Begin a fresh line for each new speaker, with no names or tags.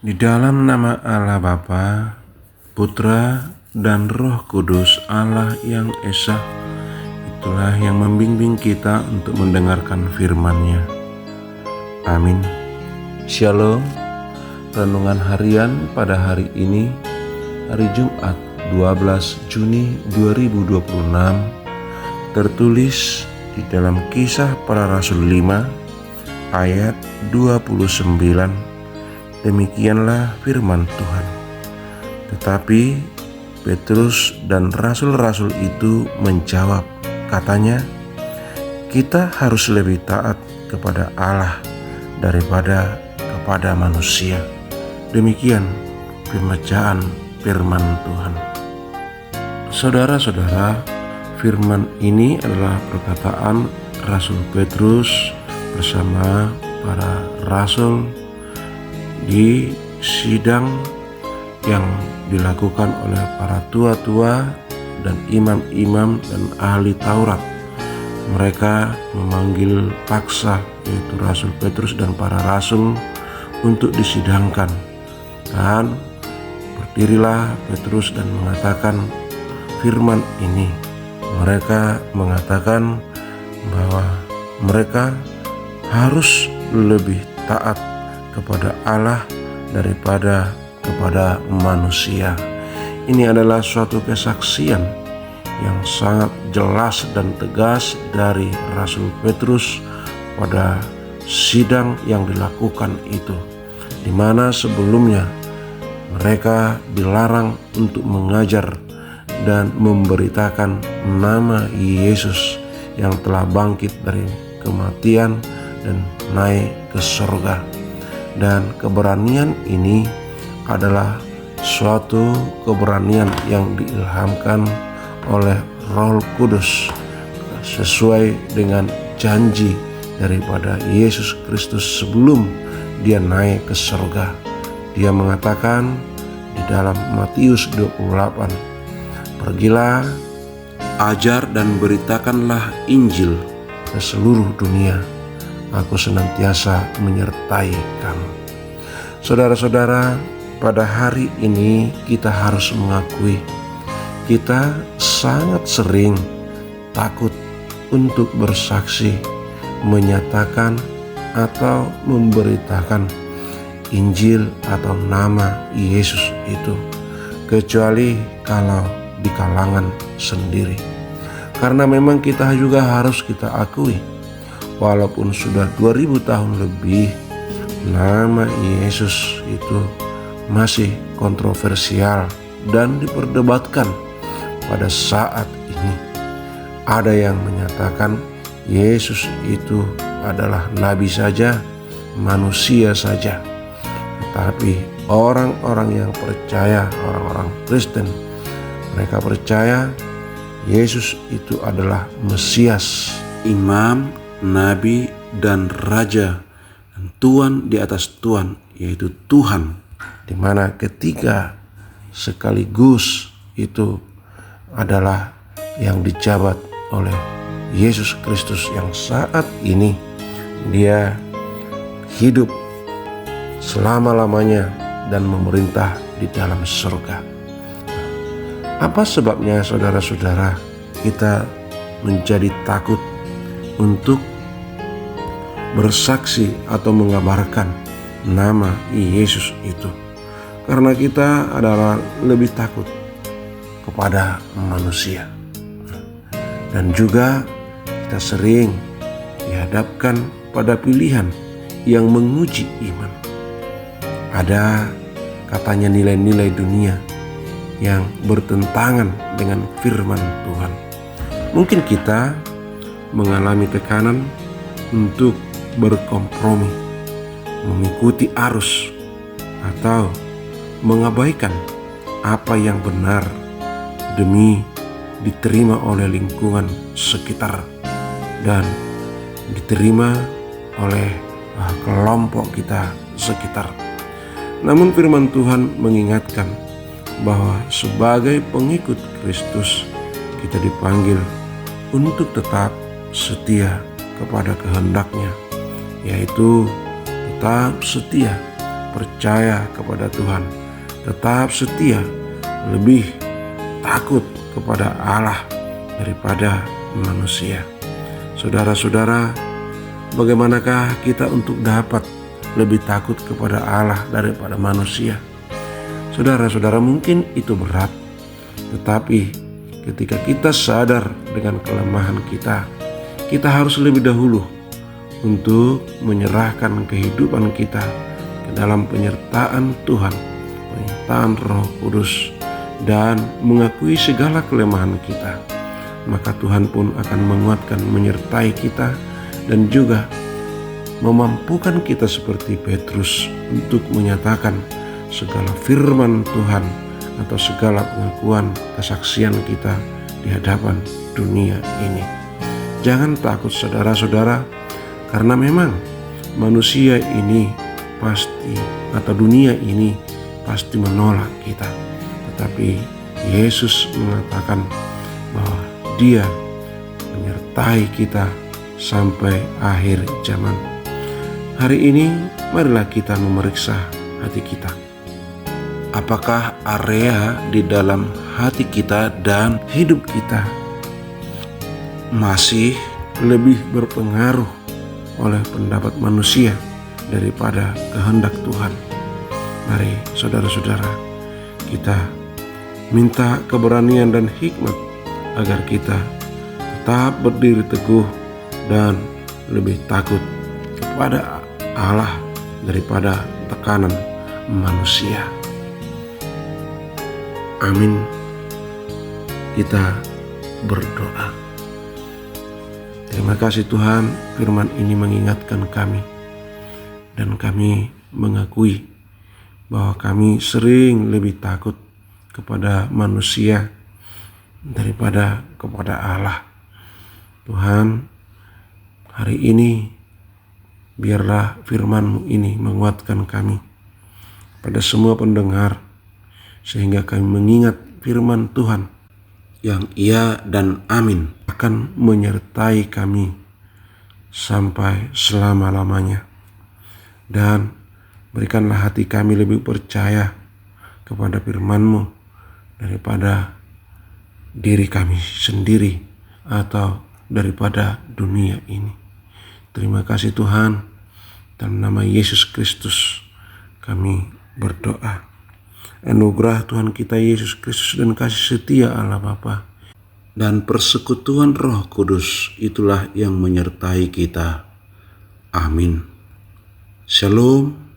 Di dalam nama Allah Bapa, Putra, dan Roh Kudus, Allah yang Esa, itulah yang membimbing kita untuk mendengarkan firman-Nya. Amin. Shalom. Renungan harian pada hari ini, hari Jumat 12 Juni 2026, tertulis di dalam Kisah Para Rasul 5 ayat 29. Demikianlah firman Tuhan. Tetapi Petrus dan rasul-rasul itu menjawab, katanya, kita harus lebih taat kepada Allah daripada kepada manusia. Demikian pembacaan firman Tuhan. Saudara-saudara, firman ini adalah perkataan Rasul Petrus bersama para rasul di sidang yang dilakukan oleh para tua-tua dan imam-imam dan ahli Taurat. Mereka memanggil paksa, yaitu Rasul Petrus dan para rasul, untuk disidangkan. Dan berdirilah Petrus dan mengatakan firman ini. Mereka mengatakan bahwa mereka harus lebih taat kepada Allah daripada kepada manusia. Ini adalah suatu kesaksian yang sangat jelas dan tegas dari Rasul Petrus pada sidang yang dilakukan itu, di mana sebelumnya mereka dilarang untuk mengajar dan memberitakan nama Yesus yang telah bangkit dari kematian dan naik ke surga. Dan keberanian ini adalah suatu keberanian yang diilhamkan oleh Roh Kudus sesuai dengan janji daripada Yesus Kristus sebelum dia naik ke surga. Dia mengatakan di dalam Matius 28, pergilah, ajar dan beritakanlah Injil ke seluruh dunia. Aku senantiasa menyertai kamu. Saudara-saudara, pada hari ini kita harus mengakui kita sangat sering takut untuk bersaksi, menyatakan atau memberitakan Injil atau nama Yesus itu, kecuali kalau di kalangan sendiri. Karena memang kita juga harus kita akui, walaupun sudah 2000 tahun lebih, nama Yesus itu masih kontroversial dan diperdebatkan pada saat ini. Ada yang menyatakan Yesus itu adalah nabi saja, manusia saja. Tetapi orang-orang yang percaya, orang-orang Kristen, mereka percaya Yesus itu adalah Mesias, imam, nabi, dan raja, dan Tuhan di atas Tuhan, yaitu Tuhan, di mana ketiga sekaligus itu adalah yang dijabat oleh Yesus Kristus yang saat ini dia hidup selama-lamanya dan memerintah di dalam surga. Apa sebabnya saudara-saudara kita menjadi takut untuk bersaksi atau mengabarkan nama Yesus itu? Karena kita adalah lebih takut kepada manusia. Dan juga kita sering dihadapkan pada pilihan yang menguji iman. Ada katanya nilai-nilai dunia yang bertentangan dengan firman Tuhan. Mungkin kita mengalami tekanan untuk berkompromi, mengikuti arus, atau mengabaikan apa yang benar demi diterima oleh lingkungan sekitar dan diterima oleh kelompok kita sekitar. Namun firman Tuhan mengingatkan bahwa sebagai pengikut Kristus kita dipanggil untuk tetap setia kepada kehendak-Nya, yaitu tetap setia percaya kepada Tuhan, tetap setia, lebih takut kepada Allah daripada manusia. Saudara-saudara, bagaimanakah kita untuk dapat lebih takut kepada Allah daripada manusia? Saudara-saudara, mungkin itu berat, tetapi ketika kita sadar dengan kelemahan kita harus lebih dahulu untuk menyerahkan kehidupan kita ke dalam penyertaan Tuhan, penyertaan Roh Kudus, dan mengakui segala kelemahan kita. Maka Tuhan pun akan menguatkan, menyertai kita, dan juga memampukan kita seperti Petrus untuk menyatakan segala firman Tuhan atau segala pengakuan kesaksian kita di hadapan dunia ini. Jangan takut saudara-saudara, karena memang manusia ini pasti atau dunia ini pasti menolak kita. Tetapi Yesus mengatakan bahwa Dia menyertai kita sampai akhir zaman. Hari ini marilah kita memeriksa hati kita. Apakah area di dalam hati kita dan hidup kita masih lebih berpengaruh oleh pendapat manusia daripada kehendak Tuhan? Mari saudara-saudara, kita minta keberanian dan hikmat agar kita tetap berdiri teguh dan lebih takut kepada Allah daripada tekanan manusia. Amin. Kita berdoa. Terima kasih Tuhan, firman ini mengingatkan kami, dan kami mengakui bahwa kami sering lebih takut kepada manusia daripada kepada Allah. Tuhan, hari ini biarlah firman-Mu ini menguatkan kami pada semua pendengar, sehingga kami mengingat firman Tuhan yang iya dan amin akan menyertai kami sampai selama-lamanya. Dan berikanlah hati kami lebih percaya kepada firman-Mu daripada diri kami sendiri atau daripada dunia ini. Terima kasih Tuhan, dalam nama Yesus Kristus kami berdoa. Anugerah Tuhan kita Yesus Kristus dan kasih setia Allah Bapa dan persekutuan Roh Kudus itulah yang menyertai kita. Amin. Shalom.